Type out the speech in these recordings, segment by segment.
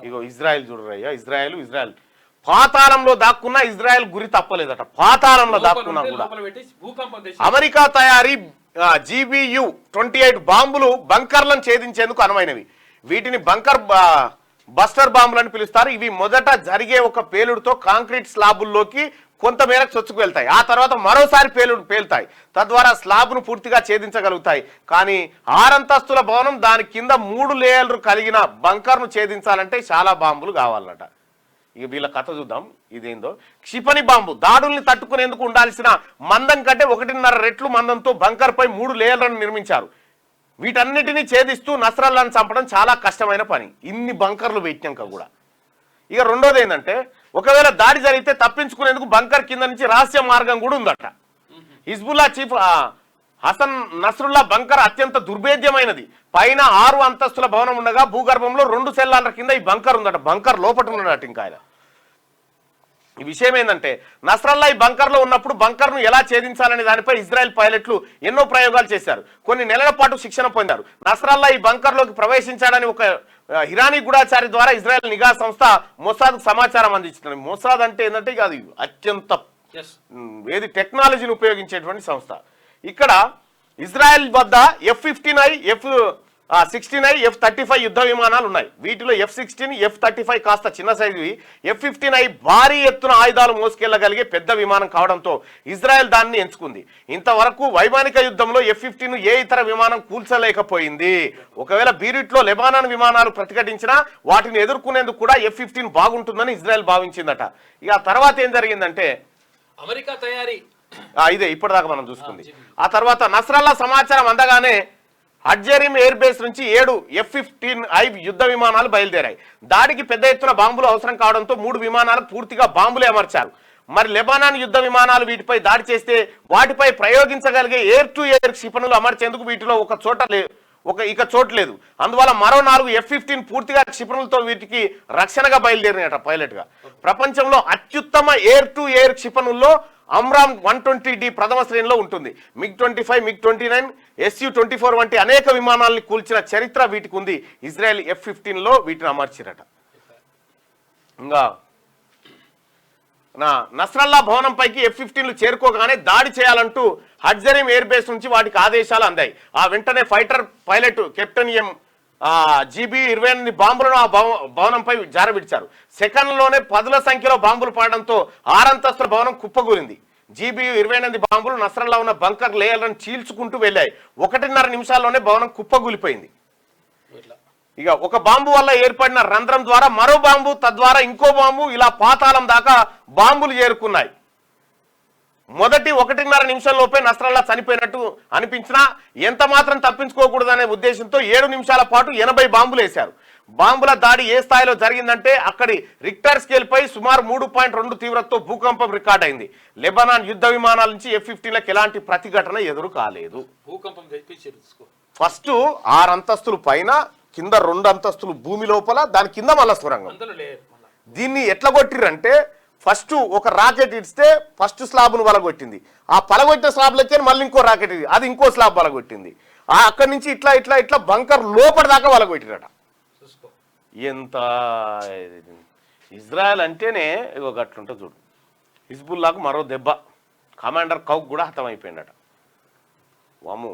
ఇగో Israel చూడరయ్యా, Israel పాతాళంలో దాక్కున్నా Israel గురి తప్పలేదట. పాతాళంలో దాక్కున్నా కూడా అమెరికా తయారీ GBU-28 బాంబులు బంకర్లను ఛేదించేందుకు అనువైనవి. వీటిని బంకర్ బస్టర్ బాంబులు అని పిలుస్తారు. ఇవి మొదట జరిగే ఒక పేలుడుతో కాంక్రీట్ స్లాబుల్లోకి కొంతమేరకు చొచ్చుకు వెళ్తాయి. ఆ తర్వాత మరోసారి పేలుతాయి. తద్వారా స్లాబ్ను పూర్తిగా ఛేదించగలుగుతాయి. కానీ 6 అంతస్తుల భవనం దాని కింద 3 లేయర్లు కలిగిన బంకర్ను ఛేదించాలంటే చాలా బాంబులు కావాలన్నట. ఇక వీళ్ళ కథ చూద్దాం ఇదేందో. క్షిపణి బాంబు దాడుల్ని తట్టుకునేందుకు ఉండాల్సిన మందం కంటే 1.5 రెట్లు మందంతో బంకర్పై 3 లేయర్లను నిర్మించారు. వీటన్నిటినీ ఛేదిస్తూ నస్రల్లాను చంపడం చాలా కష్టమైన పని, ఇన్ని బంకర్లు పెట్టినాక కూడా. ఇక రెండోది ఏంటంటే, ఒకవేళ దాడి జరిగితే తప్పించుకునేందుకు బంకర్ కింద నుంచి రహస్య మార్గం కూడా ఉందట. Hezbollah chief Hassan Nasrallah bunker అత్యంత దుర్భేద్యమైనది. పైన 6 అంతస్తుల భవనం ఉండగా భూగర్భంలో 2 సెల్లాల కింద ఈ బంకర్ ఉందట. బంకర్ లోపట ఉన్నట్టు. ఇంకా ఆయన ఈ విషయం ఏంటంటే, నస్రల్లా ఈ బంకర్లో ఉన్నప్పుడు బంకర్ను ఎలా ఛేదించాలనే దానిపై ఇజ్రాయెల్ పైలట్లు ఎన్నో ప్రయోగాలు చేశారు. కొన్ని నెలల పాటు శిక్షణ పొందారు. నస్రల్లా ఈ బంకర్లోకి ప్రవేశించాడని ఒక ఇరానీ గూఢాచారి ద్వారా ఇజ్రాయెల్ నిఘా సంస్థ మొసాద్కు సమాచారం అందించింది. మొసాద్ అంటే ఏంటంటే అది అత్యంత టెక్నాలజీని ఉపయోగించేటువంటి సంస్థ. ఇక్కడ ఇజ్రాయెల్ వద్ద F-15I, F-16I, F-35 యుద్ధ విమానాలు ఉన్నాయి. వీటిలో F-16, F-35 కాస్త చిన్న సైజువి. F-15I భారీ ఎత్తున ఆయుధాలు మోసుకెళ్లగలిగే పెద్ద విమానం కావడంతో ఇజ్రాయెల్ దాన్ని ఎంచుకుంది. ఇంతవరకు వైమానిక యుద్ధంలో F-15 ఏ ఇతర విమానం కూల్చలేకపోయింది. ఒకవేళ బీరిట్లో లెబానాన్ విమానాలు ప్రతిఘటించినా వాటిని ఎదుర్కొనేందుకు కూడా F-15 బాగుంటుందని ఇజ్రాయెల్ భావించిందట. ఇక ఆ తర్వాత ఏం జరిగిందంటే, అమెరికా తయారీ ఇదే ఇప్పటిదాకా మనం చూసుకుంది. ఆ తర్వాత నస్రల్లా సమాచారం అందగానే హడ్జరీం ఎయిర్ బేస్ నుంచి 7 F-15I యుద్ధ విమానాలు బయలుదేరాయి. దాడికి పెద్ద ఎత్తున బాంబులు అవసరం కావడంతో 3 విమానాలు పూర్తిగా బాంబులే అమర్చారు. మరి లెబానాన్ యుద్ధ విమానాలు వీటిపై దాడి చేస్తే వాటిపై ప్రయోగించగలిగే ఎయిర్ టు ఎయిర్ క్షిపణులు అమర్చేందుకు వీటిలో ఇక చోటు లేదు. అందువల్ల మరో 4 F-15 పూర్తిగా క్షిపణులతో వీటికి రక్షణగా బయలుదేరినట పైలట్ గా. ప్రపంచంలో అత్యుత్తమ ఎయిర్ టు ఎయిర్ క్షిపణుల్లో అమ్రామ్ 120D ప్రథమ శ్రేణిలో ఉంటుంది. MiG-25, MiG-29, Su-24 వంటి అనేక విమానాల్ని కూల్చిన చరిత్ర వీటికి ఉంది. ఇజ్రాయెల్ F-15లో వీటిని అమర్చిరట. ఇంకా నస్రల్లా భవనం పైకి F-15లు చేరుకోగానే దాడి చేయాలంటూ హడ్జరీం ఎయిర్ బేస్ నుంచి వాటికి ఆదేశాలు అందాయి. ఆ వెంటనే ఫైటర్ పైలట్ కెప్టెన్ GBU-28 బాంబులను ఆ భవనంపై జారవిడిచారు. సెకండ్లోనే 10ల సంఖ్యలో బాంబులు పడడంతో 6 అంతస్తుల భవనం కుప్పగూలింది. GBU-28 బాంబులు నస్రల్లా ఉన్న బంకర్ లేయర్లను చీల్చుకుంటూ వెళ్ళాయి. 1.5 నిమిషాల్లోనే భవనం కుప్పగూలిపోయింది. ఇక ఒక బాంబు వల్ల ఏర్పడిన రంధ్రం ద్వారా మరో బాంబు, తద్వారా ఇంకో బాంబు, ఇలా పాతాళం దాకా బాంబులు చేరుకున్నాయి. మొదటి 1.5 నిమిషంలోపే నస్రల్లా చనిపోయినట్టు అనిపించినా ఎంత మాత్రం తప్పించుకోకూడదనే ఉద్దేశంతో 7 నిమిషాల పాటు 80 బాంబులు వేశారు. బాంబుల దాడి ఏ స్థాయిలో జరిగిందంటే, అక్కడి రిక్టర్ స్కేల్ పై సుమారు 3.2 తీవ్రతతో భూకంపం రికార్డ్ అయింది. లెబనాన్ యుద్ధ విమానాల నుంచి F-15లకు ఎలాంటి ప్రతిఘటన ఎదురు కాలేదు. ఫస్ట్ 6 అంతస్తులు పైన, కింద 2 అంతస్తులు భూమి లోపల, దాని కింద మళ్ళా సొరంగం. దీన్ని ఎట్లా కొట్టిరంటే, ఫస్ట్ ఒక రాకెట్ ఇస్తే ఫస్ట్ స్లాబ్ను వలగొట్టింది. ఆ పలగొట్టిన స్లాబ్లకే మళ్ళీ ఇంకో రాకెట్ ఇది, అది ఇంకో స్లాబ్ వలగొట్టింది. అక్కడి నుంచి ఇట్లా ఇట్లా ఇట్లా బంకర్ లోపల దాకా వలగొట్టిరట. ఎంత ఇజ్రాయెల్ అంటేనే ఇగో గట్లుంటుంది చూడు. హిజ్బుల్లాకు మరో దెబ్బ, కమాండర్ కౌక్ కూడా హతమైపోయిందట. వాము.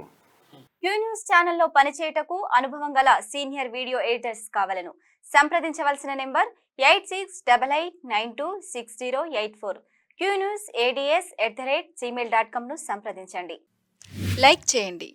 క్యూ న్యూస్ ఛానల్లో పనిచేయటకు అనుభవం గల సీనియర్ వీడియో ఎడిటర్స్ కావాలను సంప్రదించవలసిన నెంబర్ 8688926084. qnews@gmail.com ను సంప్రదించండి. లైక్ చేయండి.